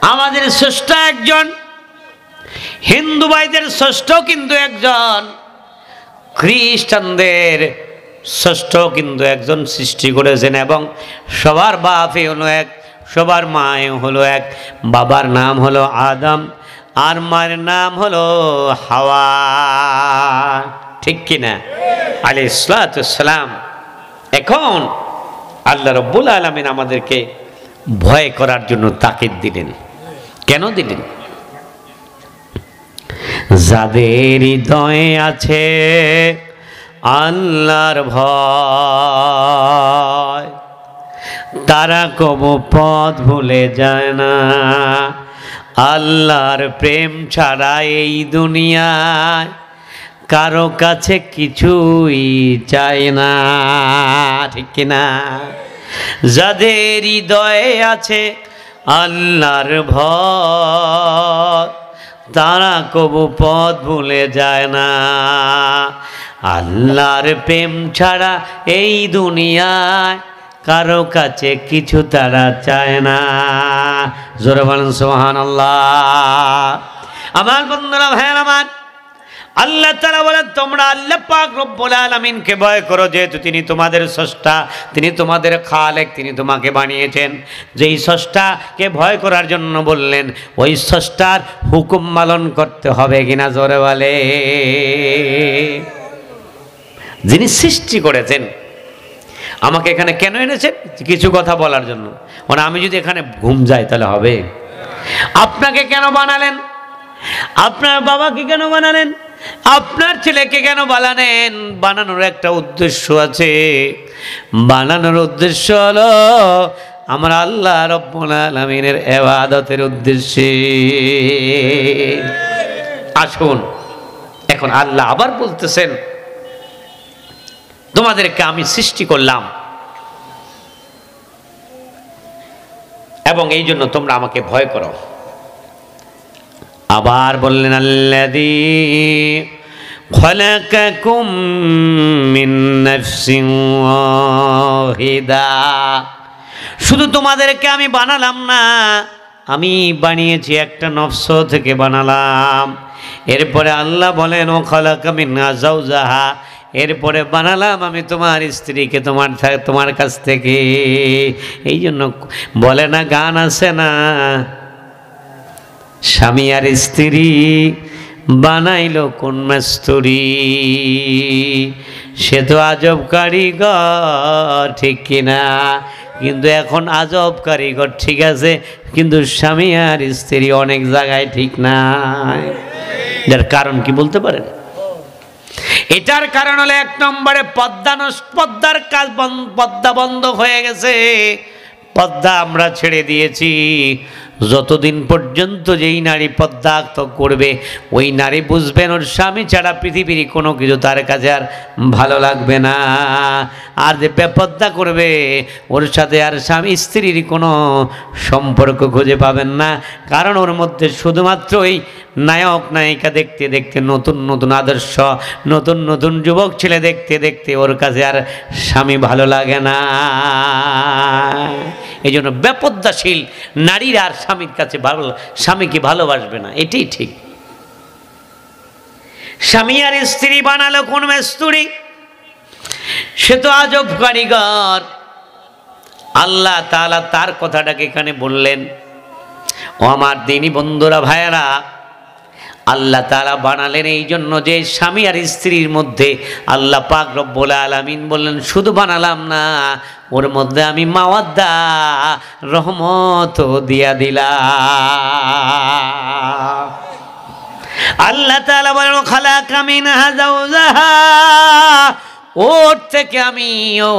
আমাদের স্রষ্টা একজন, হিন্দু ভাইদের ষষ্ঠ কিন্তু একজন, খ্রিস্টানদের ষষ্ঠ কিন্তু একজন সৃষ্টি করেছেন। এবং সবার বাপই হলো এক, সবার মায় হলো এক। বাবার নাম হলো আদম আর মায়ের নাম হলো হাওয়া, ঠিক কিনা? আলাইহিস সালাতু ওয়াস সালাম। এখন আল্লাহ রাব্বুল আলামিন আমাদেরকে ভয় করার জন্য তাকিদ দিলেন। কেন দিলেন? যাদের হৃদয়ে আছে আল্লাহর ভয়, তারা কবু পথ ভুলে যায় না। আল্লাহর প্রেম ছাড়া এই দুনিয়ায় কারো কাছে কিছুই চায় না, ঠিক কিনা? যাদের হৃদয়ে আছে আল্লাহর ভয়, তারা কবু পথ ভুলে যায় না। আল্লাহর প্রেম ছাড়া এই দুনিয়ায় কারো কাছে কিছু তারা চায় না। জোরে বলেন সুবহানাল্লাহ। আমার বন্ধুরা, ভাইয়ের আমার, আল্লাহ তাআলা বলেন তোমরা আল্লাহ পাক রব্বুল আলামিনকে ভয় করো, যেহেতু তিনি তোমাদের স্রষ্টা, তিনি তোমাদের খালেক, তিনি তোমাকে বানিয়েছেন। যেই স্রষ্টাকে ভয় করার জন্য বললেন, ওই স্রষ্টার হুকুম পালন করতে হবে কিনা? জোরে বলে। যিনি সৃষ্টি করেছেন, আমাকে এখানে কেন এনেছেন? কিছু কথা বলার জন্য। মানে আমি যদি এখানে ঘুম যাই তাহলে হবে? আপনাকে কেন বানালেন? আপনার বাবাকে কেন বানালেন? আপনার ছেলেকে কেন বানালেন? বানানোর একটা উদ্দেশ্য আছে। বানানোর উদ্দেশ্য হলো আমরা আল্লাহ রাব্বুল আলামিনের ইবাদতের উদ্দেশ্যে। আসুন, এখন আল্লাহ আবার বলতেছেন, তোমাদেরকে আমি সৃষ্টি করলাম এবং এই জন্য তোমরা আমাকে ভয় করো। আবার বললেন, আল্লাযী খালাকাকুম মিন নাফসিন ওয়াহিদা। শুধু তোমাদেরকে আমি বানালাম না, আমি বানিয়েছি একটা নফস থেকে বানালাম। এরপরে আল্লাহ বলেন, ও খালাকা মিনহা যাওজাহা, এরপরে বানালাম আমি তোমার স্ত্রীকে তোমার কাছ থেকে। এই জন্য বলে না, গান আছে না, স্বামী আর স্ত্রী বানাইলো কোন মিস্ত্রি, সে তো আজব কারিগর, ঠিক কিনা? কিন্তু এখন আজব কারিগর ঠিক আছে, কিন্তু স্বামী আর স্ত্রী অনেক জায়গায় ঠিক নাই। এর কারণ কি বলতে পারেন? এটার কারণ হলো এক নম্বরে পর্দার কাজ, পর্দা বন্ধ হয়ে গেছে। পর্দা আমরা ছেড়ে দিয়েছি। যতদিন পর্যন্ত যেই নারী পর্দা করবে, ওই নারী বুঝবেন ওর স্বামী ছাড়া পৃথিবীর কোনো কিছু তার কাছে আর ভালো লাগবে না। আর যে বেপর্দা করবে, ওর সাথে আর স্বামী স্ত্রীর কোনো সম্পর্ক খুঁজে পাবেন না। কারণ ওর মধ্যে শুধুমাত্র ওই নায়ক নায়িকা দেখতে দেখতে, নতুন নতুন আদর্শ, নতুন নতুন যুবক ছেলে দেখতে দেখতে ওর কাছে আর স্বামী ভালো লাগে না। এই জন্য বেপর্দাশীল নারীরা আর স্বামীর কাছে স্বামীকে ভালোবাসবে না, এটাই ঠিক। স্বামী আর স্ত্রী বানালো কোন মিস্ত্রি, সে তো আজব কারিগর। আল্লাহ তাআলা তার কথাটাকে এখানে বললেন। ও আমার দিনী বন্ধুরা, ভাইয়েরা, আল্লাহ তাআলা বানালেন এই জন্য যে স্বামী আর স্ত্রীর মধ্যে আল্লাহ পাক রব্বুল আলামিন বললেন, শুধু বানালাম না, ওর মধ্যে আমি মাওয়াদ্দা রহমত দিয়া দিলাম। আল্লাহ তাআলা বলেন, খালাকা মিনহা যাওজাহা, ওর থেকে আমি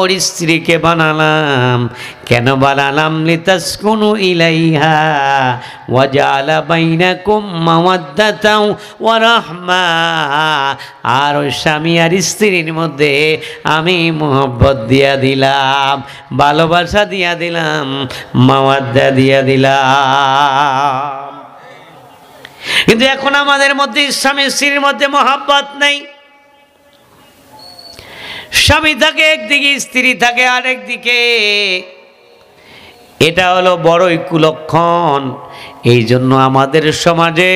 ওর স্ত্রীকে বানালাম। কেন বানালাম? লিতাসকুনু ইলাইহা ওয়া জাআলা বাইনাকুম মাওয়াদ্দাতাও ওয়া রাহমা, আর ওই স্বামী আর স্ত্রীর মধ্যে আমি মোহব্বত দিয়া দিলাম, ভালোবাসা দিয়া দিলাম, মাওয়াদ্দা দিয়া দিলাম। কিন্তু এখন আমাদের মধ্যে স্বামী স্ত্রীর মধ্যে মোহব্বত নেই। স্বামী থাকে একদিকে, স্ত্রী থাকে আরেক দিকে। এটা হলো বড়ই কুলক্ষণ। এই জন্য আমাদের সমাজে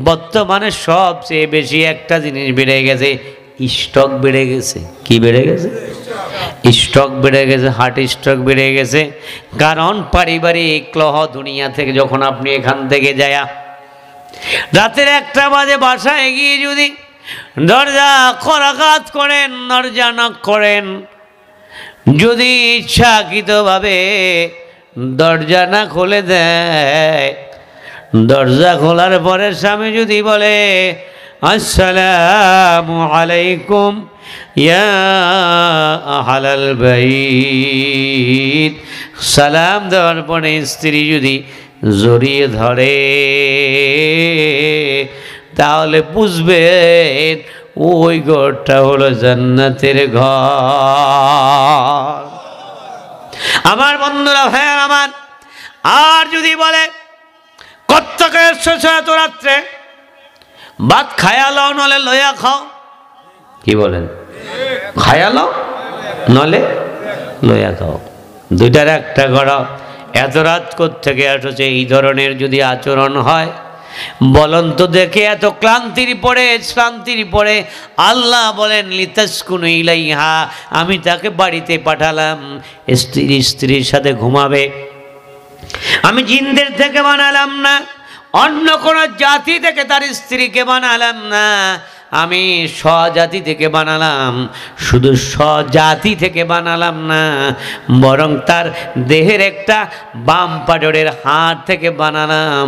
বর্তমানে সবচেয়ে বেশি একটা জিনিস বেড়ে গেছে, স্ট্রোক বেড়ে গেছে। কি বেড়ে গেছে? স্ট্রোক বেড়ে গেছে, হার্ট স্ট্রোক বেড়ে গেছে। কারণ পারিবারিক কলহ দুনিয়া থেকে যখন আপনি এখান থেকে যায়া রাতের 1টা বাজে বাসায় গিয়ে যদি দরজা করাঘাত করেন, দরজা নক করেন, যদি ইচ্ছাকৃতভাবে দরজা না খুলে দেয়, দরজা খোলার পরে স্বামী যদি বলে আসসালামু আলাইকুম ইয়া আহলাল বাইত, সালাম দেওয়ার পরে স্ত্রী যদি জড়িয়ে ধরে, তাহলে বুঝবেন ওই ঘরটা হলো জান্নাতের ঘর। আমার বন্ধুরা, ভাই আমার, আর যদি বলে কত্তকে এত রাত্রে ভাত খায়ালাও নলে লইয়া খাও, কি বলেন? খায়ালাও নলে লইয়া খাও, দুইটার একটা ঘর। এত রাত কোত্থেকে আসছে? এই ধরনের যদি আচরণ হয়, বলুন তো দেখে, এত শ্রান্তির পরে আল্লাহ বলেন লিতাসকুনু ইলাইহা, আমি তাকে বাড়িতে পাঠালাম, স্ত্রীর সাথে ঘুমাবে। আমি জিনদের থেকে বানালাম না, অন্য কোনো জাতি থেকে তার স্ত্রীকে বানালাম না, আমি স্বজাতি থেকে বানালাম। শুধু স্বজাতি থেকে বানালাম না, বরং তার দেহের একটা বাম পাজরের হাড় থেকে বানালাম,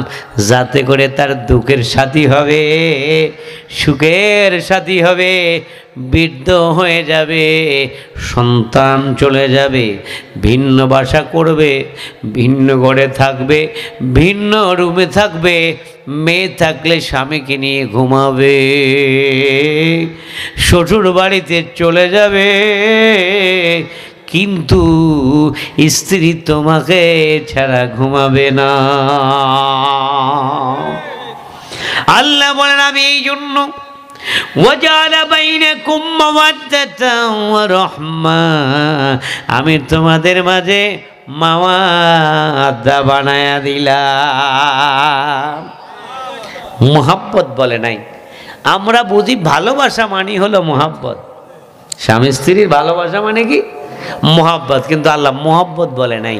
যাতে করে তার দুঃখের সাথী হবে, সুখের সাথী হবে, বৃদ্ধ হয়ে যাবে, সন্তান চলে যাবে, ভিন্ন বাসা করবে, ভিন্ন ঘরে থাকবে, ভিন্ন রুমে থাকবে, মেয়ে থাকলে স্বামীকে নিয়ে ঘুমাবে, শ্বশুর বাড়িতে চলে যাবে, কিন্তু স্ত্রী তোমাকে ছাড়া ঘুমাবে না। আল্লাহ বলেন আমি এই জন্য ওয়াজালা বাইনাকুম মাওয়াদ্দাতান ওয়া রাহমা, আমি তোমাদের মাঝে মাওয়াদ্দা বানায়া দিলাম। মোহাব্বত বলে নাই, আমরা বুঝি ভালোবাসা মানে হলো মোহাব্বত, স্বামী স্ত্রীর ভালোবাসা মানে কি? মোহাব্বত, কিন্তু আল্লাহ মোহাব্বত বলে নাই।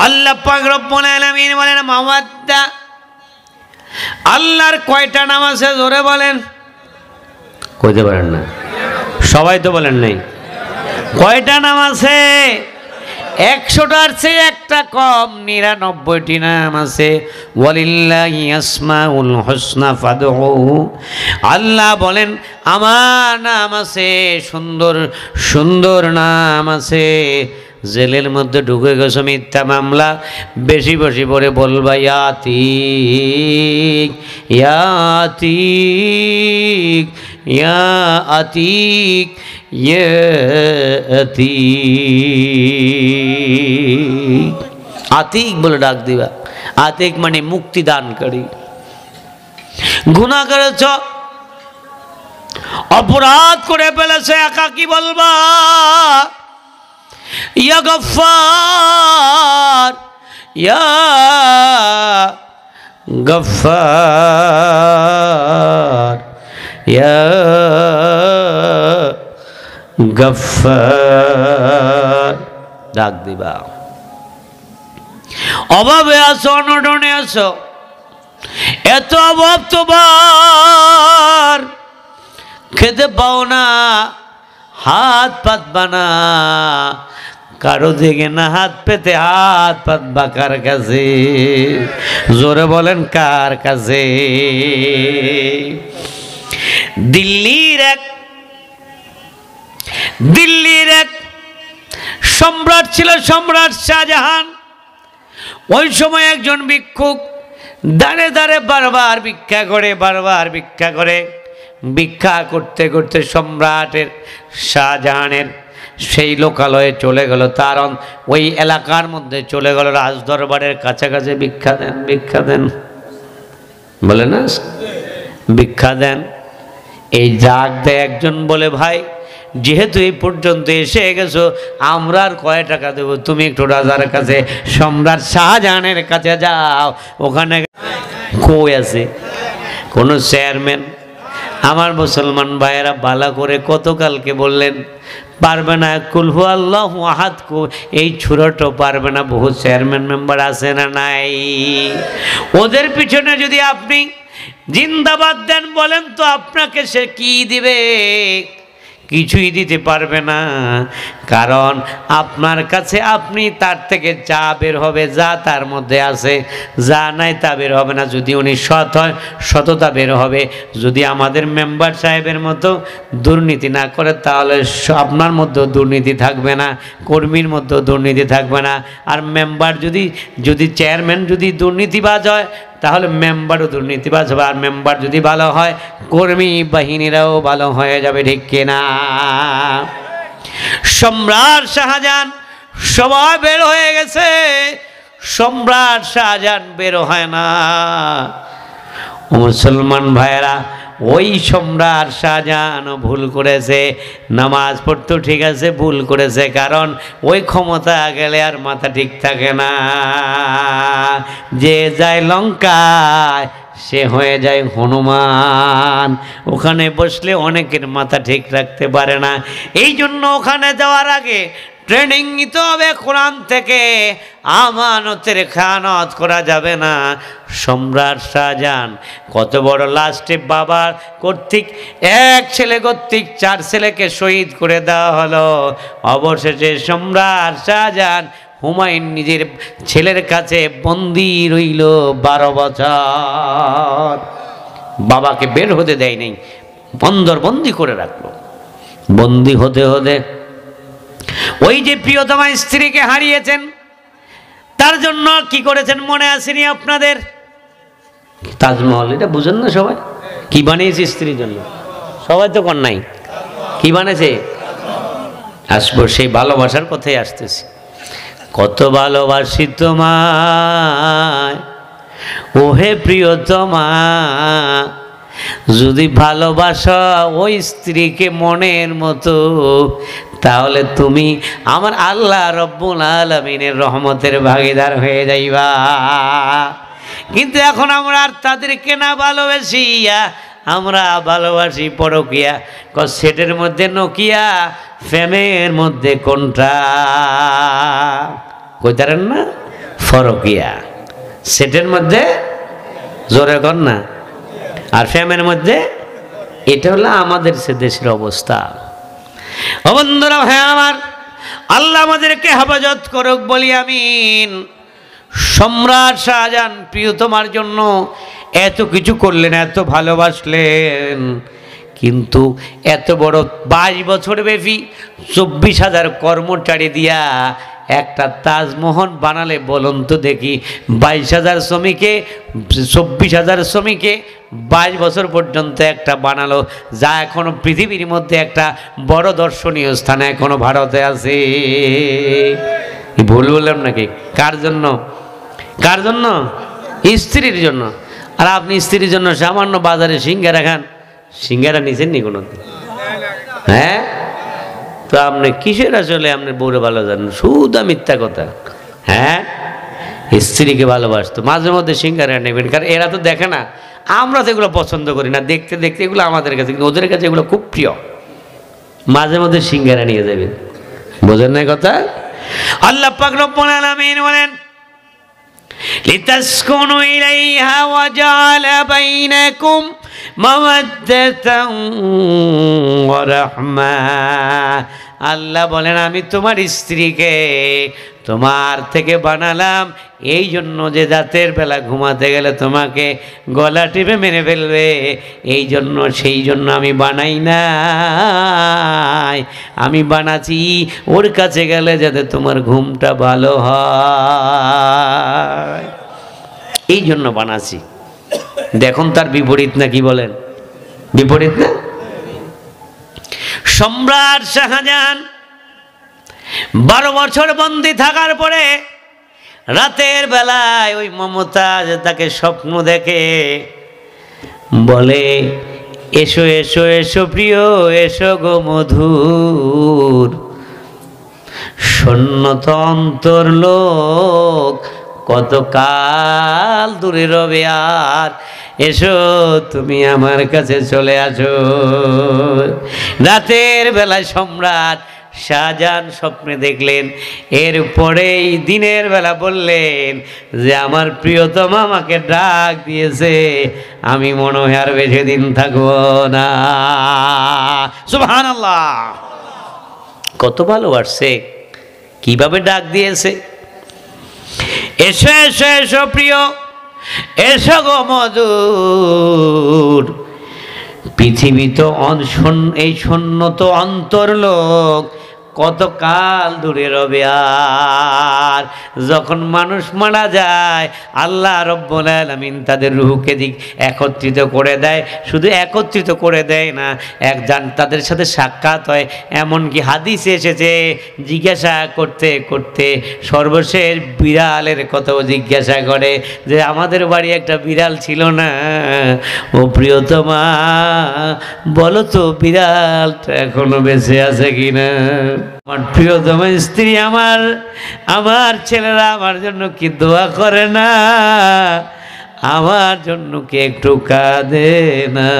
আল্লাহ পাক রব্বুল আলামিন বলেন মাওয়াদ্দা। আল্লাহর কয়টা নাম আছে জোরে বলেন? কইতে পারেন না, সবাই তো বলেন নাই। কয়টা নাম আছে? 100টার চেয়ে একটা কম, 99টি নাম আছে। ওয়ালিল্লাহি আসমাউল হুসনা ফাদউহু, আল্লাহ বলেন আমার নাম আছে, সুন্দর সুন্দর নাম আছে। জেলের মধ্যে ঢুকে গেছো মিথ্যা মামলা, বেশি বেশি করে বলবা ইয়াতিক ইয়াতিক ইয়া আতিক ইয়াতিক, আতিক বলে ডাক দিবা। আতিক মানে মুক্তি দানকারী। গুনাহ করেছ, অপরাধ করে ফেলেছে, একা কি বলবা? ইয়া গফফার ইয়া গফফার ইয়া গফফার ডাক দিবা। অভাবে আছো, অনটনে আছো, এত অভাব তোমার, খেতে পাও না, হাত পাতবা না, কারো দিকে না হাত পেতে, হাত পাতবা কার কাছে? জোরে বলেন কার কাছে? দিল্লির এক সম্রাট ছিল, সম্রাট শাহজাহান। ওই সময় একজন ভিক্ষুক দাঁড়ে দাঁড়ে বারবার ভিক্ষা করে, ভিক্ষা করতে করতে সম্রাটের শাহজাহানের সেই লোকালয়ে চলে গেল, তার ওই এলাকার মধ্যে চলে গেল, রাজদরবারের কাছাকাছি। ভিক্ষা দেন বলে না, ভিক্ষা দেন। এই ডাক দেয় একজন, বলে ভাই যেহেতু এই পর্যন্ত এসে গেছো, আমরা আর কয় টাকা দেবো, তুমি একটু রাজার কাছে সম্রাট শাহজাহানের কাছে যাও। ওখানে কই আছে কোনো চেয়ারম্যান? আমার মুসলমান ভাইয়েরা ভালো করে কতকালকে বললেন পারবে না, কুল হু আল্লাহু আহাদ এই ছোটটো পারবে না। বহু চেয়ারম্যান মেম্বার আছে না নাই? ওদের পিছনে যদি আপনি জিন্দাবাদ দেন বলেন তো আপনাকে সে কি দিবে? কিছুই দিতে পারবে না, কারণ আপনার কাছে আপনি তার থেকে যা বের হবে, যা তার মধ্যে আছে, যা নাই তা বের হবে না। যদি উনি সৎ হয়, সততা বের হবে। যদি আমাদের মেম্বার সাহেবের মতো দুর্নীতি না করে, তাহলে আপনার মধ্যেও দুর্নীতি থাকবে না, কর্মীর মধ্যেও দুর্নীতি থাকবে না। আর মেম্বার যদি চেয়ারম্যান যদি দুর্নীতিবাজ হয়, তাহলে মেম্বারও দুর্নীতিবাজ হবে। আর মেম্বার যদি ভালো হয়, কর্মী বাহিনীরাও ভালো হয়ে যাবে, ঠিক কিনা? সম্রাট শাহজাহান সবাই বের হয়ে গেছে, সম্রাট শাহজাহান বের হয় না। মুসলমান ভাইয়েরা, ওই সম্রাট শাহজাহান ভুল করেছে, নামাজ পড়তো ঠিক আছে, ভুল করেছে, কারণ ওই ক্ষমতা গেলে আর মাথা ঠিক থাকে না। যে যায় লঙ্কায় সে হয়ে যায় হনুমান, ওখানে বসলে অনেকের মাথা ঠিক রাখতে পারে না। এই জন্য ওখানে যাওয়ার আগে ট্রেনিং নিতে হবে কোরআন থেকে। আমানতের খেয়ানত করা যাবে না। সম্রাট শাহজাহান কত বড় লাস্টে বাবার কর্তৃক, এক ছেলে কর্তৃক 4 ছেলেকে শহীদ করে দেওয়া হলো। অবশেষে সম্রাট শাহজাহান হুমায়ুন নিজের ছেলের কাছে বন্দি রইল 12 বছর। বাবাকে বের হতে দেয় নাই, বন্দি করে রাখলো। বন্দি হতে হতে ওই যে প্রিয়তমা স্ত্রীকে হারিয়েছেন, তার জন্য কি করেছেন মনে আসেনি আপনাদের? তাজমহল, এটা বুঝেন না সবাই? কি বানিয়েছে স্ত্রীর জন্য? সবাই তো কর নাই, কি বানিয়েছে? আসবো সেই ভালোবাসার কথাই আসতেছি। কত ভালোবাসি তোমায় ওহে প্রিয়তমা, যদি ভালোবাসা ওই স্ত্রীকে মনের মতো, তাহলে তুমি আমার আল্লাহ রব্বুল আলামিনের রহমতের ভাগীদার হয়ে যাইবা। কিন্তু এখন আমরা আর তাদেরকে না ভালোবাসিয়া, আমরা ভালোবাসি পরকিয়া। সেটের মধ্যে নোকিয়া, ফ্যামের মধ্যে কোনটা? কইতারেন না? ফরকিয়া। সেটের মধ্যে জোরে কর না, আর ফ্যামের মধ্যে। এটা হলো আমাদের সে দেশের অবস্থা। ও বন্ধুরা, হ্যাঁ আমার আল্লাহ আমাদেরকে হেফাজত করুক বলি আমিন। সম্রাট শাহজাহান প্রিয়তমার জন্য এত কিছু করলেন, এত ভালোবাসলেন, কিন্তু এত বড় 22 বছর ব্যাপী 24,000 কর্মচারী দিয়া একটা তাজমহল বানালে বলুন তো দেখি। 22,000 শ্রমিকে, 24,000 শ্রমিকে 22 বছর পর্যন্ত একটা বানালো, যা এখনো পৃথিবীর মধ্যে একটা বড় দর্শনীয় স্থানে এখনো ভারতে আছে। ভুল বললাম নাকি? কার জন্য? কার জন্য? স্ত্রীর জন্য। আর আপনি স্ত্রীর জন্য সামান্য বাজারে সিঙ্গারা খান, সিঙ্গারা নিছেন নি কোনো? হ্যাঁ, তো আপনি কিসের আসলে আপনি বউরে ভালো জানেন? শুধু মিথ্যা কথা। হ্যাঁ, স্ত্রীকে ভালোবাসতো, মাঝে মধ্যে সিঙ্গারা নেবেন, কারণ এরা তো দেখে না। আমরা তো এগুলো পছন্দ করি না, দেখতে দেখতে এগুলো আমাদের কাছে, কিন্তু ওদের কাছে এগুলো খুব প্রিয়। মাঝে মধ্যে সিঙ্গারা নিয়ে যাবেন, বোঝেন না কথা? আল্লাহ পাক রব্বুল আলামিন বলেন, লিতাসকুনু ইলাইহা ওয়া জাআলা বাইনাকুম মাওয়াদ্দাতান ওয়া রাহমা। আল্লাহ বলেন, আমি তোমার স্ত্রীকে তোমার থেকে বানালাম এই জন্য যে রাতের বেলা ঘুমাতে গেলে তোমাকে গলা টিপে মেরে ফেলবে, এই জন্য, সেই জন্য আমি বানাই নাই। আমি বানাচ্ছি ওর কাছে গেলে যাতে তোমার ঘুমটা ভালো হয়, এই জন্য বানাচ্ছি। দেখুন তার বিপরীত না, কি বলেন? বিপরীত না? সম্রাট শাহজাহান 12 বছর বন্দী থাকার পরে রাতের বেলায় ওই মমতাজ তাকে স্বপ্ন দেখে, বলে এসো এসো এসো প্রিয়, এসো গো মধুর, শূন্যত অন্তর লোক কত কাল দূরে রবে আর, এসো তুমি আমার কাছে চলে আসো। রাতের বেলায় সম্রাট শাহজাহান স্বপ্নে দেখলেন, এরপরেই দিনের বেলা বললেন যে আমার প্রিয়তমা আমাকে ডাক দিয়েছে, আমি মনে হয় আর বেশি দিন থাকবো না। সুবহানাল্লাহ, কত ভালোবাসছে, কিভাবে ডাক দিয়েছে, এসো এসো এসো প্রিয়, এসো গো মধুর, পৃথিবী তো এই শূন্য তো অন্তর লোক কত কাল দূরে রবে আর। যখন মানুষ মারা যায় আল্লাহ রব্বুল আলামিন তাদের রূহকে একত্রিত করে দেয়, শুধু একত্রিত করে দেয় না, তাদের সাথে সাক্ষাৎ হয়। এমনকি হাদিসে এসেছে জিজ্ঞাসা করতে করতে সর্বশেষ বিড়ালের কথাও জিজ্ঞাসা করে যে আমাদের বাড়ি একটা বিড়াল ছিল না, ও প্রিয়তমা বলো তো বিড়ালটা এখনো বেঁচে আছে কিনা। আমার প্রিয়তমা স্ত্রী, আমার ছেলেরা আমার জন্য কি দোয়া করে না, আমার জন্য কি একটু কাঁদে না,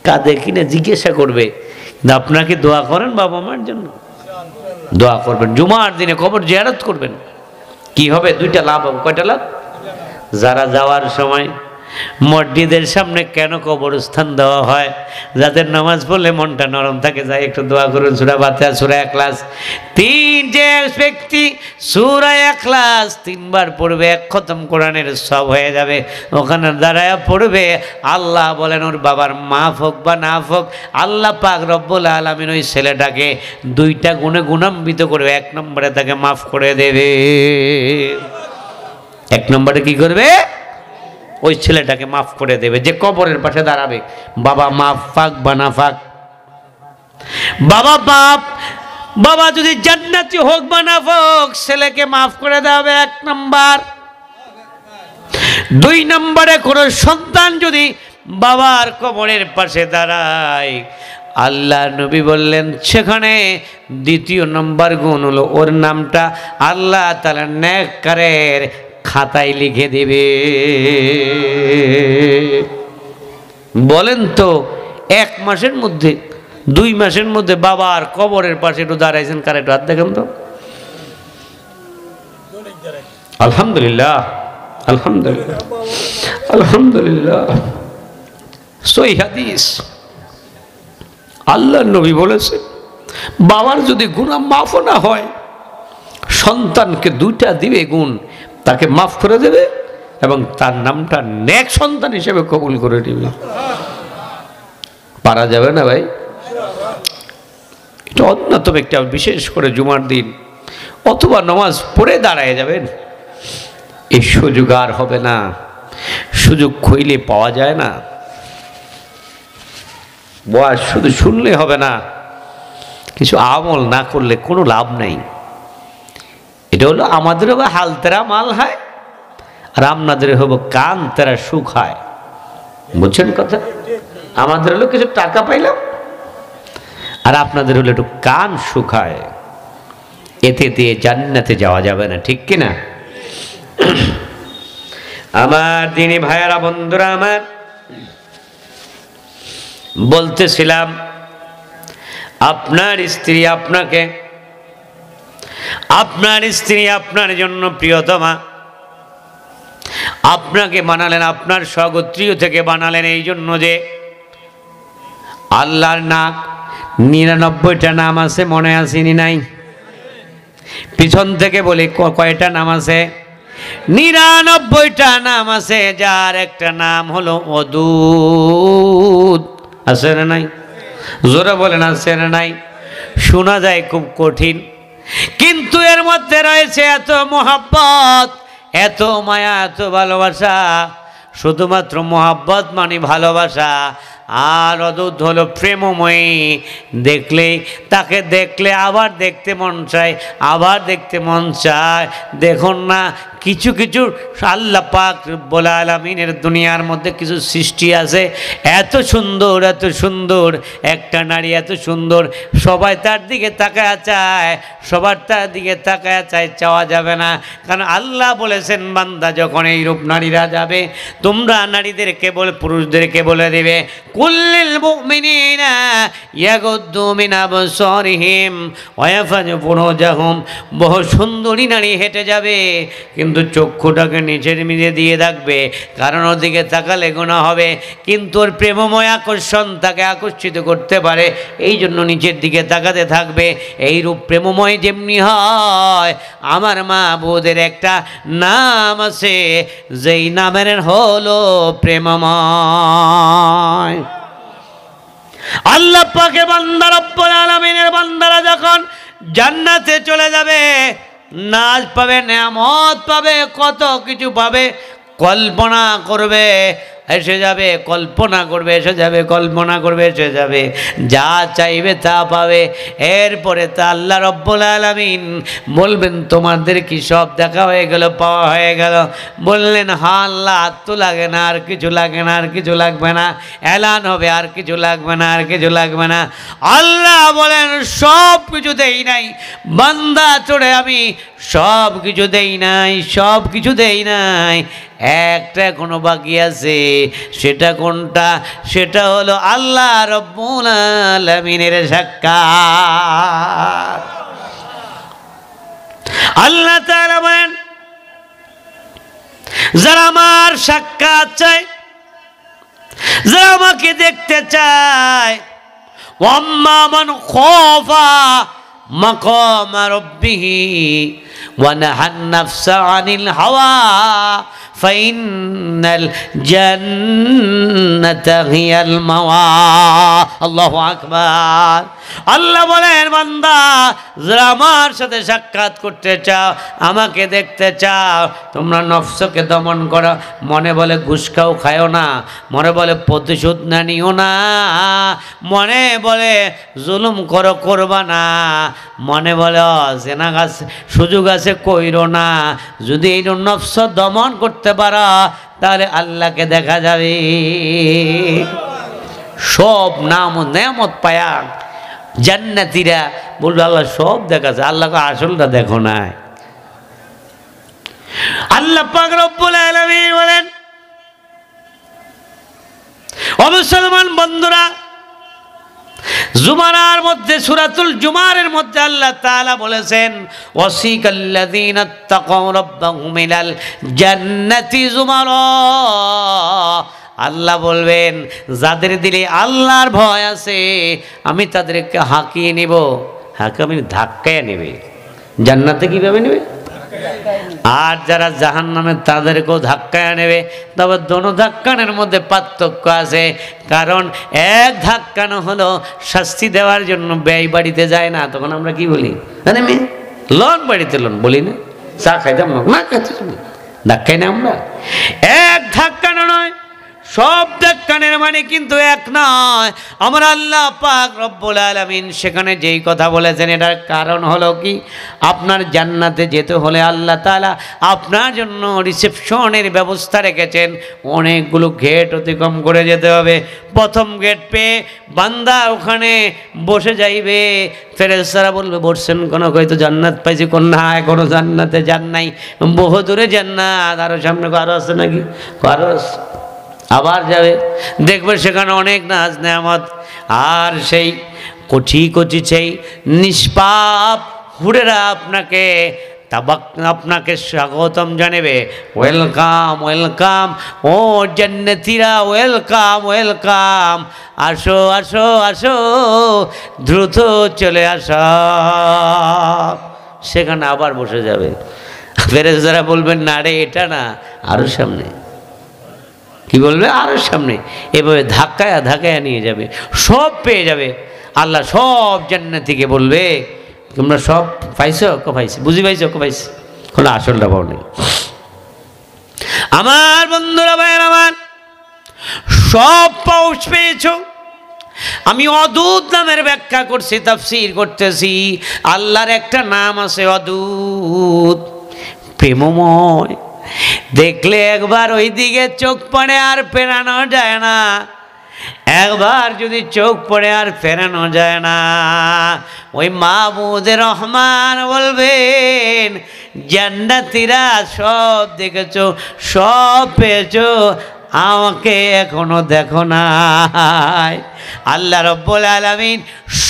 কাঁদে কিনা জিজ্ঞাসা করবে। আপনাকে দোয়া করেন বাবা মার জন্য, দোয়া করবেন, জুমার দিনে কবর জিয়ারত করবেন। কি হবে? দুইটা লাভ হবে। কয়টা লাভ? যারা যাওয়ার সময় মসজিদের সামনে কেন কবরস্থান দেওয়া হয়? যাদের নামাজ পড়লে মনটা নরম থাকে, যাই একটু দোয়া করুন। সূরা ফাতিহা, সূরা ইখলাস, যে ব্যক্তি সূরা ইখলাস 3 বার পড়বে, 1 খতম কোরআনের সব হয়ে যাবে। ওখানে দাঁড়ায় পড়বে, আল্লাহ বলেন ওর বাবার মাফ হোক বা না হোক, আল্লাহ পাক রব্বুল আলামিন ওই ছেলেটাকে 2টা গুণে গুণান্বিত করবে। 1 নম্বরে তাকে মাফ করে দেবে। 1 নম্বরে কি করবে? ওই ছেলেটাকে মাফ করে দেবে যে কবরের পাশে দাঁড়াবে। বাবা মাফ পাক বা না পাক, বাবা যদি জান্নাতি হোক বা না হোক, ছেলেকে মাফ করে দেবে 1 নম্বর। 2 নম্বরে কোনো সন্তান যদি বাবার কবরের পাশে দাঁড়ায়, আল্লাহ নবী বললেন সেখানে 2য় নম্বর গুণ হলো ওর নামটা আল্লাহ তাআলা নেককারের খাতায় লিখে দেবে। বলেন তো 1 মাসের মধ্যে 2 মাসের মধ্যে বাবার কবরের পাশে একটু দাঁড়াইছেন কার? একটু হাত দেখেন তো। আলহামদুলিল্লাহ, আলহামদুলিল্লাহ, আলহামদুলিল্লাহ। সহিহ হাদিস, আল্লাহ নবী বলেছে বাবার যদি গুনাহ মাফ না হয়, সন্তানকে 2টা দিবে গুণ, তাকে মাফ করে দেবে এবং তার নামটা নেক সন্তান হিসেবে কবুল করে নেবে। পারা যাবে না ভাই? এটা অন্যতম একটা, বিশেষ করে জুমার দিন অথবা নামাজ পড়ে দাঁড়ায় যাবেন। এই সুযোগ আর হবে না, সুযোগ খুইলে পাওয়া যায় না। বয়স শুধু শুনলে হবে না, কিছু আমল না করলে কোনো লাভ নেই। এটা হলো আমাদের হবে হাল তেরা মাল হয়, আর আপনাদের হবো কান তেরা সুখ হয়। বুঝছেন কথা? আমাদের হলো কিছু টাকা পাইলাম, আর আপনাদের হলো একটু কান সুখ হয়। এতে দিয়ে জান্নাতে যাওয়া যাবে না, ঠিক কিনা? আমার দিনী ভাইয়ারা, বন্ধুরা আমার, বলতেছিলাম আপনার স্ত্রী আপনার জন্য প্রিয়তমা, আপনাকে বানালেন, আপনার স্বগোত্রীয় থেকে বানালেন এই জন্য যে আল্লাহর নাম 99টা নাম আছে, মনে আসেনি? নাই? পিছন থেকে বলি কয়টা নাম আছে? 99টা নাম আছে, যার একটা নাম হলো ওদুদ। আছে না নাই? জোরে বলেন, আছে না নাই? শোনা যায় খুব কঠিন, কিন্তু এর মধ্যে রয়েছে এত মোহাব্বত, এত মায়া, এত ভালোবাসা। শুধুমাত্র মোহাব্বত মানে ভালোবাসা, আর অদ্ভুত হলো প্রেমময়ী, দেখলেই তাকে দেখলে আবার দেখতে মন চায়, আবার দেখতে মন চায়। দেখুন না কিছু কিছু আল্লাহ পাক রব্বুল আলামিনের দুনিয়ার মধ্যে কিছু সৃষ্টি আছে এত সুন্দর, এত সুন্দর, একটা নারী এত সুন্দর, সবাই তার দিকে তাকায় চায়, সবার তার দিকে তাকায় চায়, চাওয়া যাবে না। কারণ আল্লাহ বলেছেন বান্দা যখন এই রূপ নারীরা যাবে, তোমরা নারীদেরকে বলে পুরুষদেরকে বলে দেবে কুল্লিল মুমিনিনা ইয়াগুদ্দু মিন আবসারিহিম ওয়া ইয়াফযু ফুরুজাহুম। বহু সুন্দরী নারী হেঁটে যাবে কিন্তু চক্ষুটাকে নিচের মিলে দিয়ে রাখবে, কারণ ওদিকে তাকালে গুনাহ হবে, কিন্তু ওর প্রেমময় আকর্ষণ তাকে আকর্ষিত করতে পারে, এই জন্য নিচের দিকে তাকাতে থাকবে। এই রূপ প্রেমময় যেমনি হয়, আমার মাবুদের একটা নাম আছে, যেই নামের হলো প্রেমময়। আল্লাহ পাকে বান্দা রব্বুল আলামিনের বান্দারা যখন জান্নাতে চলে যাবে, নাজ পাবে, নেয়ামত পাবে, কত কিছু পাবে, কল্পনা করবে এসে যাবে, কল্পনা করবে এসে যাবে, কল্পনা করবে এসে যাবে, যা চাইবে তা পাবে। এরপরে তা আল্লাহ রব্বুল আলামিন বলবেন তোমাদের কি সব দেখা হয়ে গেল, পাওয়া হয়ে গেল? বললেন হ্যাঁ আল্লাহ, আর তো লাগে না, আর কিছু লাগে না, আর কিছু লাগবে না। এলান হবে আর কিছু লাগবে না, আর কিছু লাগবে না। আল্লাহ বলেন সব কিছু দেই নাই বান্দা, চড়ে আমি সব কিছু দেই নাই, সব কিছু দেই নাই, একটা এখনো বাকি আছে। সেটা কোনটা? সেটা হলো আল্লাহ রব্বুল আলামিনের সাক্ষাৎ। আল্লাহ তাআলা বলেন যারা আমার সাক্ষাৎ চায়, যারা আমাকে দেখতে চায়, ওয়াম্মা মান খাফা মাকামা রাব্বিহি ওয়া নাহান নাফসা আনিল হাওয়া ফাইনাল জান্নাতা হিয়াল মাওয়া। আল্লাহু আকবার। আল্লাহ বলেন বান্দা যারা আমার সাথে সাক্ষাৎ করতে চাও, আমাকে দেখতে চাও, তোমরা নফসকে দমন করো। মনে বলে ঘুষ খাও, খায়ও না, মনে বলে প্রতিশোধ না নিও না, মনে বলে জুলুম করো, করবা না, মনে বলে জেনা গাছ সুযোগ আছে কইরো না। যদি এই নফস দমন করতে পারো তাহলে আল্লাহকে দেখা যাবে। সব নাম নেয়ামত পায়া জান্নাতীরা বলবে আল্লাহ সব দেখাছে, আল্লাহকে আসলটা দেখো না। আল্লাহ পাক রব্বুল আলামিন বলেন ও মুসলমান বন্ধুরা, জুমারার মধ্যে সূরাতুল জুমারের মধ্যে আল্লাহ তাআলা বলেছেন ওয়াসিকাল্লাযীনা তাকাউ রাব্বাহুম ইলাল জান্নাতি জুমারা। আল্লাহ বলবেন যাদের দিলে আল্লাহর ভয় আছে আমি তাদেরকে হাঁকিয়ে নেব। হাঁকামি ধাক্কায় নেবে। জান্নাতে কিভাবে নেবে? আর যারা জাহান্নামে তাদেরকেও ধাক্কায় নেবে। তবে দোনো ধাক্কানের মধ্যে পার্থক্য আছে, কারণ এক ধাক্কানো হলো শাস্তি দেওয়ার জন্য ব্যয় বাড়িতে যায় না, তখন আমরা কি বলি? আরে মেয়ে লন বাড়িতে লন বলি না, চা খাইতাম না খাইতে ধাক্কাই না আমরা। এক ধাক্কানো নয়, সব ধাক্কানের মানে কিন্তু এক নয়। আমার আল্লাহ পাক রব্বুল আলামিন সেখানে যেই কথা বলেছেন এটার কারণ হলো কি, আপনার জান্নাতে যেতে হলে আল্লাহ তাআলা আপনার জন্য রিসেপশনের ব্যবস্থা রেখেছেন। অনেকগুলো গেট অতিক্রম করে যেতে হবে। প্রথম গেট পেয়ে বান্দা ওখানে বসে যাইবে। ফেরেশতারা বলবে বসছেন কোন? হয়তো জান্নাত পাইছি। কোন না, এখনো জান্নাতে যান নাই, বহু দূরে জান্নাত, আরো সামনে আরো আছে নাকি? আরো আবার যাবে, দেখবে সেখানে অনেক নাজ নেয়ামত। আর সেই কচি কচি সেই নিষ্পাপ হুরেরা আপনাকে স্বাগতম জানাবে, ওয়েলকাম ওয়েলকাম, ও জান্নাতীরা ওয়েলকাম ওয়েলকাম, আসো আসো আসো, দ্রুত চলে আসো। সেখানে আবার বসে যাবে। ফেরেশতারা বলবেন না রে এটা না, আরো সামনে। কি বলবে? আরো সামনে। এভাবে ধাক্কায় ধাক্কায় নিয়ে যাবে, সব পেয়ে যাবে। আল্লাহ সব জান্নাতীকে বলবে তোমরা সব পাইছো? পাইছি। বুঝি পাইছো? পাইছি। কোনো আসলটা পাও নেই। আমার বন্ধুরা ভাইয়ের আমার, সব পাউস পেয়েছো। আমি অদূত নামের ব্যাখ্যা করছি, তাফসীর করতেছি। আল্লাহর একটা নাম আছে অদূত, প্রেমময়। দেখলে একবার ওই দিকে চোখ পড়ে আর ফেরানো যায় না, একবার যদি চোখ পড়ে আর ফেরানো যায় না। ওই মাহবুবে রহমান বলবেন, জান্নাতীরা সব দেখেছো, সব পেয়েছো, আমাকে এখনো দেখো নাই। আল্লাহ রব্বুল আলামিন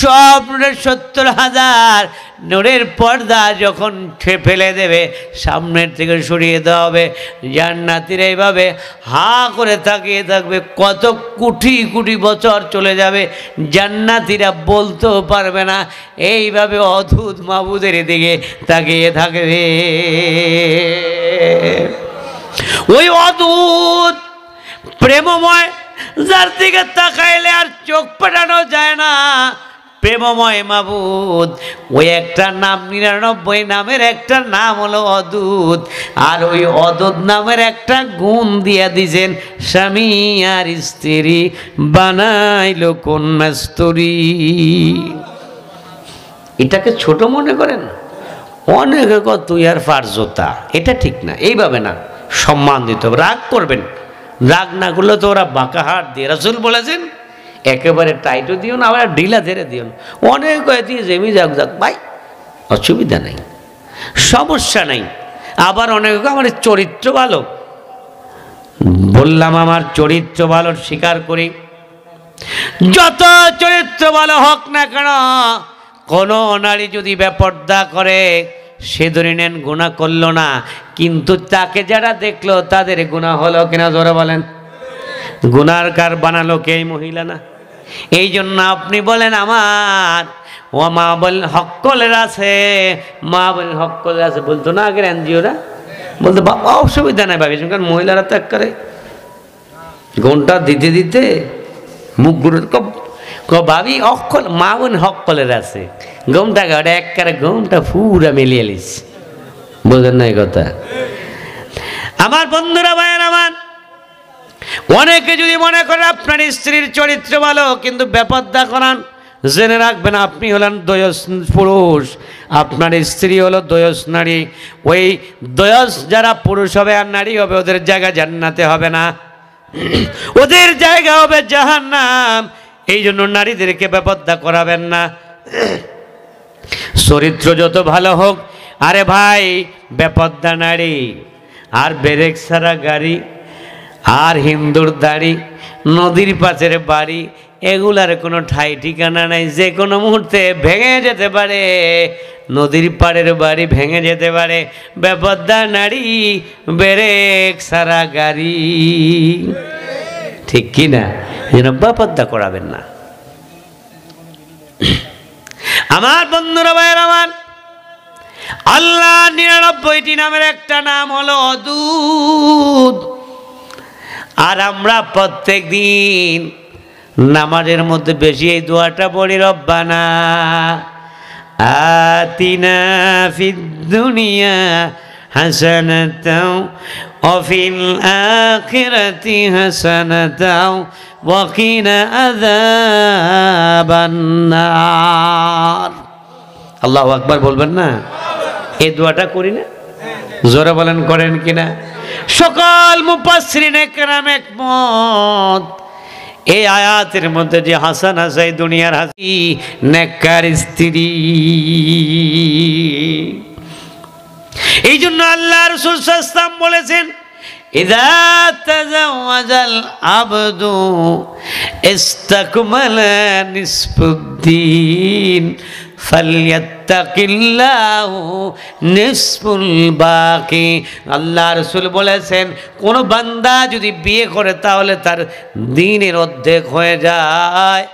সব 70,000 নূরের পর্দা যখন ফেলে দেবে, সামনের থেকে সরিয়ে দেওয়া হবে, জান্নাতীরা এইভাবে হা করে তাকিয়ে থাকবে। কত কোটি কোটি বছর চলে যাবে, জান্নাতীরা বলতেও পারবে না, এইভাবে অদ্ভুত মাবুদের দিকে তাকিয়ে থাকবে। ওই অদ্ভুত প্রেমময় যার দিকে তাকাইলে আর চোখ পাঠানো যায় না, প্রেমময় মাবুদ, ওই একটা নাম 99 নামের একটা নাম হলো অদূত। আর ওই অদূত নামের একটা গুণ দিয়া দিয়েছেন, স্বামী আর স্ত্রী বানাইলো কন্যাস্তরী। এটাকে ছোট মনে করেন, অনেকে কত তুই আর ফারজোতা, এটা ঠিক না, এইভাবে না, সম্মান দিতে হবে। রাগ করবেন, রাগ না করলে তো ওরা বাঁকা হাত দিয়ে, রাসূল বলেছেন একেবারে টাইটও দিও না, আবার ঢিলা ধরে দিও না। অনেক দিয়ে জেমি যাক যাক ভাই, অসুবিধা নেই, সমস্যা নেই। আবার অনেকে আমার চরিত্র ভালো, বললাম আমার চরিত্র ভালো স্বীকার করি। যত চরিত্র ভালো হোক না কেন, কোনো নারী যদি বেপর্দা করে, সে ধরে নেন গুনাহ করলো না, কিন্তু তাকে যারা দেখলো তাদের গুনাহ হলো কিনা জোরে বলেন? গুনার কার বানালো কে? এই মহিলা না? এই জন্য আপনি বলেন আমার ও মা বল হক্কলের আছে, মা বলেন হক্কলের আছে, বলতো না আগের এনজিওরা, বলতো বাবা অসুবিধা নাই ভাবি, কারণ মহিলারা তো এক করে ঘন্টা দিতে দিতে মুখগুলো ভাবি অক্কল, মা বোন হক্কলের আছে, গমটা গাড়ে এক করে গমটা পুরা মিলিয়ে লিস, বোঝেন না এই কথা? আমার বন্ধুরা ভাইয়ের আমার, অনেকে যদি মনে করে আপনার স্ত্রীর চরিত্র ভালো কিন্তু বেপর্দা করান, জেনে রাখবেন আপনি হলেন দয়স পুরুষ, আপনার স্ত্রী হলো দয়স নারী। ওই দয়স যারা পুরুষ হবে আর নারী হবে, ওদের জায়গা জান্নাতে হবে না, ওদের জায়গা হবে জাহান্নাম। এই জন্য নারীদেরকে বেপর্দা করাবেন না। চরিত্র যত ভালো হোক, আরে ভাই বেপর্দা নারী আর ব্রেক ছাড়া গাড়ি আর হিন্দুর দাড়ি, নদীর পাশের বাড়ি, এগুলার কোনো ঠাই ঠিকানা নাই, যে কোনো মুহূর্তে ভেঙে যেতে পারে। নদীর পাড়ের বাড়ি ভেঙে যেতে পারে, বেপর্দা নারী ব্রেক ছাড়া গাড়ি, ঠিক কি না? যেন বেপর্দা করাবেন না। আমার বন্ধুরা ভাইয়ের আমার, আল্লাহ 99টি নামের একটা নাম হলো অদূত। আর আমরা প্রত্যেক দিন নামাজের মধ্যে বেশি এই দোয়াটা পড়ি, রব্বানা আতিনা ফিদ দুনিয়া হাসানাতাও ওয়া ফিল আখিরাতি হাসানাতাও ওয়া কিনা আযাবান নার। আল্লাহু আকবার বলবেন না? এই দোয়াটা করি না? জোরে বলেন করেন কিনা? সকল মুফাসসিরিনে কেরাম একমত, এই আয়াতের মধ্যে যে হাসান আছে দুনিয়ার হাসি নেককার স্ত্রী। এই জন্য আল্লাহ রাসূল সাল্লাল্লাহু আলাইহি ওয়াসাল্লাম বলেছেন, ইযা তাজাওয়াজাল আবদু ইস্তাকমালা নিসফুদ্দিন ফালিয়াত্তাকিল্লাহু নিসফুল বাকি। আল্লাহ রাসূল বলেছেন, কোন বান্দা যদি বিয়ে করে তাহলে তার দ্বীনের অর্ধেক হয়ে যায়,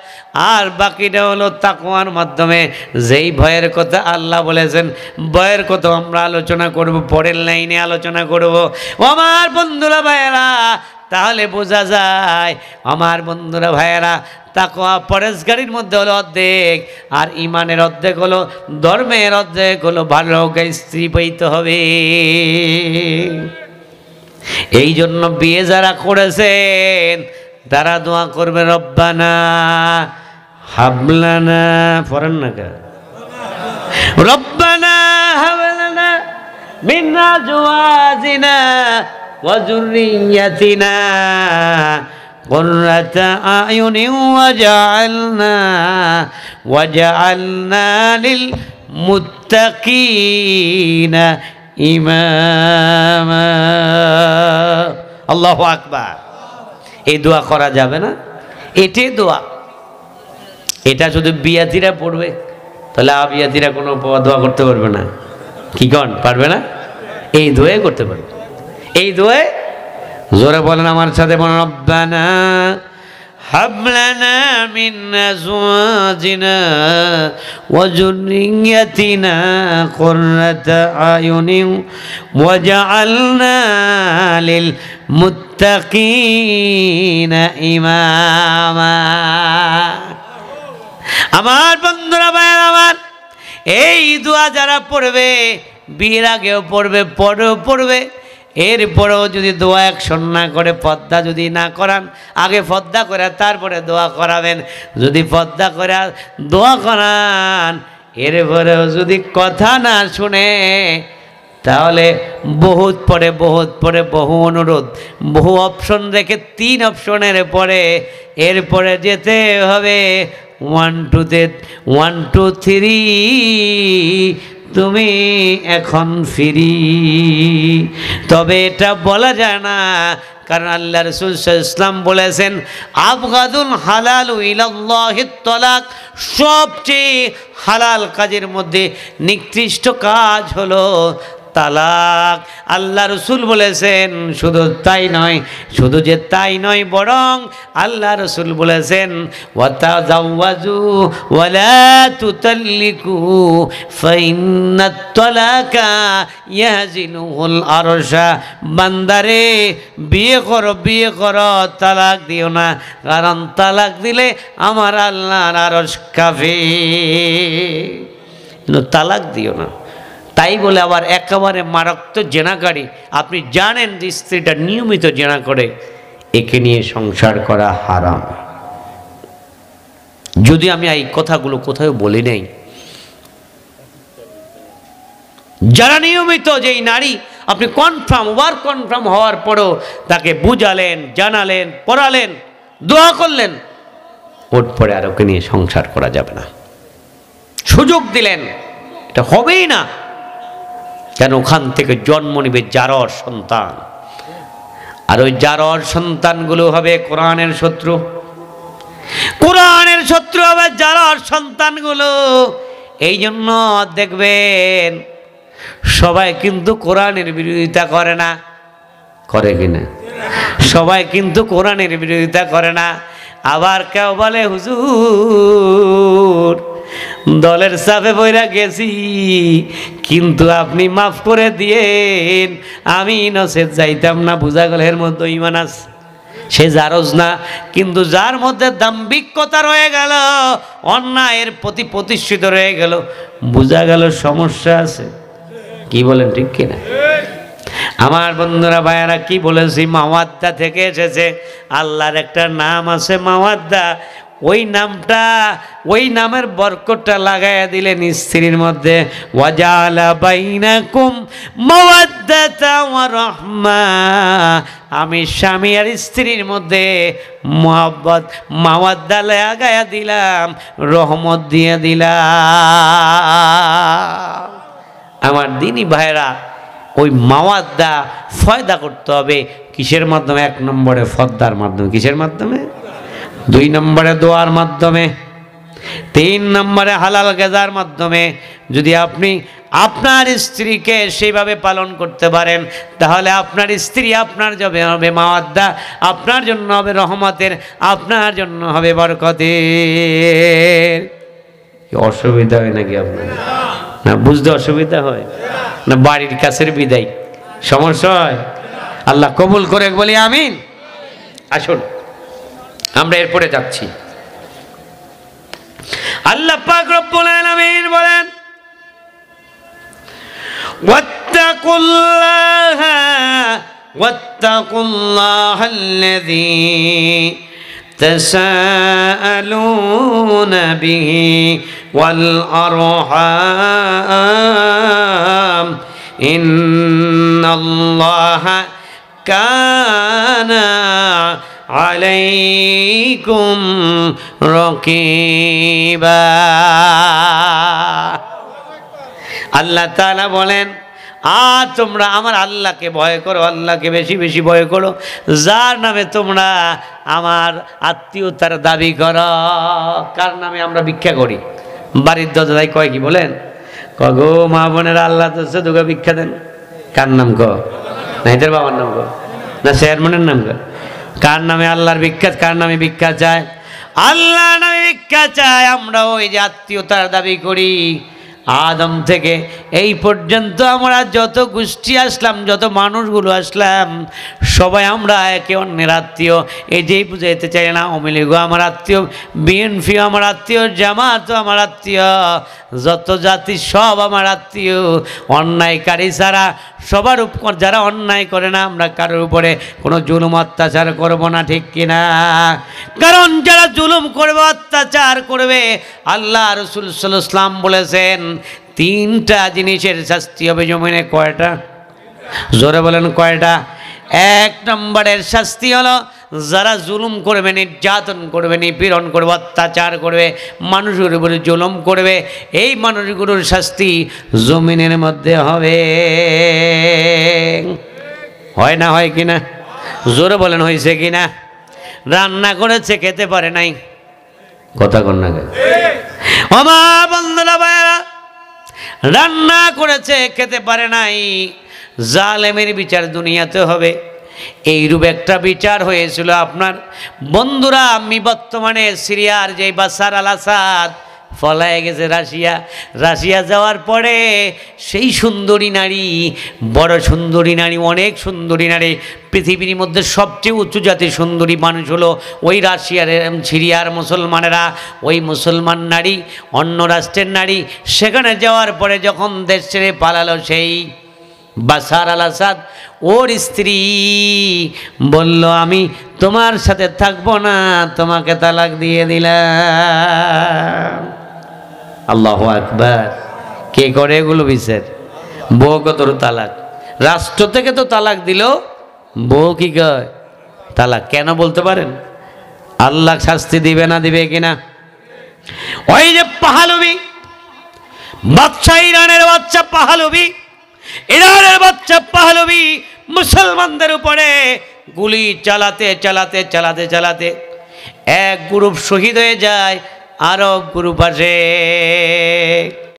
আর বাকিটা হলো তাকওয়ার মাধ্যমে। যেই ভয়ের কথা আল্লাহ বলেছেন, ভয়ের কথা আমরা আলোচনা করব, পরের লাইনে আলোচনা করব। আমার বন্ধুরা ভাইয়েরা, তাহলে বোঝা যায় আমার বন্ধুরা ভাইয়েরা, তাকওয়া পরেশগারির মধ্যে হলো অর্ধেক, আর ইমানের অর্ধেক হলো, ধর্মের অর্ধেক হলো ভালো স্ত্রী পাইতে হবে। এই জন্য বিয়ে যারা করেছেন তারা দোয়া করবে রব্বানা হাবলানা, পড়েন না কে, রব্বানা হাবলানা মিন আজওয়াজিনা ওয়া যুররিয়্যাতিনা কুররাতা আয়ুনিন ওয়াজআলনা লিল মুত্তাকিনা ইমামা। আল্লাহু আকবার। এই দোয়া করা যাবে না? এটাই দোয়া। এটা শুধু বিয়াতিরা পড়বে, তাহলে বিয়াতিরা কোনো দোয়া করতে পারবে না। কি কন, পারবে না? এই দোয়াই করতে পারবে। এই দোয়ায় জোরে বলেন আমার সাথে, বলেন রব্বানা হাবলানা মিন আজওয়াজিনা ওয়া যুররিয়্যাতিনা কুররাতা আয়ুনিন ওয়াজআলনা লিল মুত্তাকিনা ইমামা। আমার বন্ধুরা, ভাইরা আমার, এই দোয়া যারা পড়বে, বিয়ের আগেও পড়বে, পরেও পড়বে, এরপরেও যদি দোয়া অ্যাকশন না করে, পর্দা যদি না করান, আগে পর্দা করে তারপরে দোয়া করাবেন। যদি পর্দা করে দোয়া করান, এরপরেও যদি কথা না শুনে, তাহলে বহুত পরে বহু অনুরোধ, বহু অপশন রেখে 3 অপশনের পরে এরপরে যেতে হবে 1 2 3, তুমি এখন ফিরি। তবে এটা বলা যায় না, কারণ আল্লাহ রাসূল সাল্লাল্লাহু আলাইহি ওয়াসাল্লাম বলেছেন আবগাদুল হালালু ইলাল্লাহিত তালাক, সবচেয়ে হালাল কাজের মধ্যে নিকৃষ্ট কাজ হলো তালাক। আল্লাহ রসুল বলেছেন, শুধু তাই নয়, শুধু যে তাই নয়, বরং আল্লাহ রসুল বলেছেন ওয়াতাজাওয়াজু ওয়ালা তুতাল্লিকু ফাইন্নাত তালাকা ইয়াজিলুল আরশা। বান্দারে, বিয়ে করো, তালাক দিও না, কারণ তালাক দিলে আমার আল্লাহর আরশ কাঁপে। তালাক দিও না। তাই বলে আবার একেবারে মারাত্মক জেনাকারী, আপনি জানেন যে স্ত্রীটা নিয়মিত জেনা করে, একে নিয়ে সংসার করা হারাম। যদি আমি এই কথাগুলো কোথাও বলি নাই, যারা নিয়মিত, যেই নারী আপনি কনফার্ম হওয়ার পরও তাকে বুঝালেন, জানালেন, পড়ালেন, দোয়া করলেন, ওর পরে আর ওকে নিয়ে সংসার করা যাবে না। সুযোগ দিলেন, এটা হবেই না। কেন? ওখান থেকে জন্ম নিবে জারর সন্তান, আর ওই জারর সন্তানগুলো হবে কোরআনের শত্রু। কোরআনের শত্রু হবে জারর সন্তানগুলো। এই জন্য দেখবেন সবাই কিন্তু কোরআনের বিরোধিতা করে না, করে কিনা? সবাই কিন্তু কোরআনের বিরোধিতা করে না। আবার কেউ বলে হুজুর দলের চাপে বইরা গেছি, কিন্তু আপনি মাফ করে দিয়েন, আমি নসেদ যাইতাম না। বুঝা গেল এর মধ্যে ঈমান আছে। সে জারজ না, কিন্তু যার মধ্যে দাম্ভিকতা রয়ে গেল, অন্যায়ের প্রতি প্রতিষ্ঠিত রয়ে গেল, বুঝা গেল সমস্যা আছে। কি বলেন, ঠিক কিনা? আমার বন্ধুরা, ভাইয়ারা, কি বলেছি? মাওয়াদ্দা থেকে এসেছে। আল্লাহর একটা নাম আছে মাওয়াদ্দা। ওই নামটা, ওই নামের বরকতটা লাগাইয়া দিলেন স্ত্রীর মধ্যে। ওয়াজালা বাইনাকুম মাওয়াদ্দাতা ওয়া রাহমা। আমি স্বামী আর স্ত্রীর মধ্যে মুহাব্বত, মাওয়াদ্দা লাগাইয়া দিলাম, রহমত দিয়ে দিলাম। আমার দিনী ভাইরা, ওই মাওয়াদ্দা ফয়দা করতে হবে কিসের মাধ্যমে? 1 নম্বরে ফর্দার মাধ্যমে। কিসের মাধ্যমে? 2 নম্বরে দোয়ার মাধ্যমে। 3 নম্বরে হালাল গাজার মাধ্যমে। যদি আপনি আপনার স্ত্রীকে সেইভাবে পালন করতে পারেন, তাহলে আপনার স্ত্রী আপনার জন্য হবে মাওয়াদ্দা, আপনার জন্য হবে রহমতের, আপনার জন্য হবে বরকতের। অসুবিধা হয় নাকি আপনার? না, বুঝতে অসুবিধা হয় না? বাড়ির কাছের বিদায় সমস্যা হয়? আল্লাহ কবুল করে, বলি আমিন। আসুন আমরা এরপরে যাচ্ছি। আল্লাহ পাক রব্বুল আলামিন বলেন ওয়াত্তাকুল্লাহাল্লাযী تساءلون به والأرحام إن الله كان عليكم رقيبا আল্লাহ তাআলা বলেন তোমরা আমার আল্লাহকে ভয় করো, আল্লাহকে বেশি বেশি ভয় করো, যার নামে তোমরা আমার আত্মীয়তার দাবি করো। কার নামে আমরা ভিক্ষা করি? বাড়ির দরজায় কয় কি বলেন? কগো মা বোনেরা, আল্লাহ তো দুগা ভিক্ষা দেন। কার নাম ক? নাইদের বাবার নাম ক? না চেয়ারম্যানের নাম ক? কার নামে আল্লাহর ভিক্ষা? কার নামে ভিক্ষা চায়? আল্লাহর নামে ভিক্ষা চায়। আমরা ওই যে আত্মীয়তার দাবি করি, আদম থেকে এই পর্যন্ত আমরা যত গোষ্ঠী আসলাম, যত মানুষগুলো আসলাম, সবাই আমরা একে অন্যের আত্মীয়। এই যেই বুঝাইতে চাই না আওয়ামী লীগও আমার আত্মীয়, বিএনপিও আমার আত্মীয়, জামাতও আমার আত্মীয়, যত জাতি সব আমার আত্মীয়। অন্যায়কারী ছাড়া সবার উপর, যারা অন্যায় করে না, আমরা কারোর উপরে কোনো জুলুম অত্যাচার করব না, ঠিক কিনা? কারণ যারা জুলুম করবে, অত্যাচার করবে, আল্লাহ রাসূল সাল্লাল্লাহু আলাইহি ওয়াসাল্লাম বলেছেন তিনটা জিনিসের শাস্তি হবে জমিনে। কয়টা? জোরে বলেন কয়টা? এক নম্বরের শাস্তি হলো যারা জুলুম করবে, নির্যাতন করবে, নিপীড়ন করবে, অত্যাচার করবে, মানুষের উপরে জুলুম করবে, এই মানুষগুলোর শাস্তি জমিনের মধ্যে হবে। হয় না? হয় কিনা? জোরে বলেন হয়েছে কিনা? রান্না করেছে, খেতে পারে নাই, কথা কর না আমার বন্ধুরা ভাইরা, রান্না করেছে, খেতে পারে নাই, জালেমের বিচার দুনিয়াতে হবে। এইরূপ একটা বিচার হয়েছিল আপনার বন্ধুরা। আমি বর্তমানে সিরিয়ার যে বাশার আল আসাদ ফলায় গেছে রাশিয়া যাওয়ার পরে সেই সুন্দরী নারী, বড় সুন্দরী নারী, অনেক সুন্দরী নারী, পৃথিবীর মধ্যে সবচেয়ে উচ্চ জাতির সুন্দরী মানুষ হলো ওই সিরিয়ার মুসলমানেরা। ওই মুসলমান নারী অন্য রাষ্ট্রের নারী, সেখানে যাওয়ার পরে যখন দেশ ছেড়ে পালালো সেই বাশার আল আসাদ, ওর স্ত্রী বলল আমি তোমার সাথে থাকবো না, তোমাকে তালাক দিয়ে দিলাম। আল্লাহু আকবার। কে করে এগুলো বিচার? বউ কতর তালাক? রাষ্ট্র থেকে তো তালাক দিল, বউ কি কয় তালাক? কেন বলতে পারেন? আল্লাহ শাস্তি দিবে না, দিবে কিনা? ওই যে পাহালবি বাদশা, ইরানের বাচ্চা পাহালবি, ইরানের বাচ্চা পাহলবি মুসলমানদের উপরে গুলি চালাতে চালাতে চালাতে চালাতে এক গ্রুপ শহীদ হয়ে যায়, আরব গ্রুপ আসে।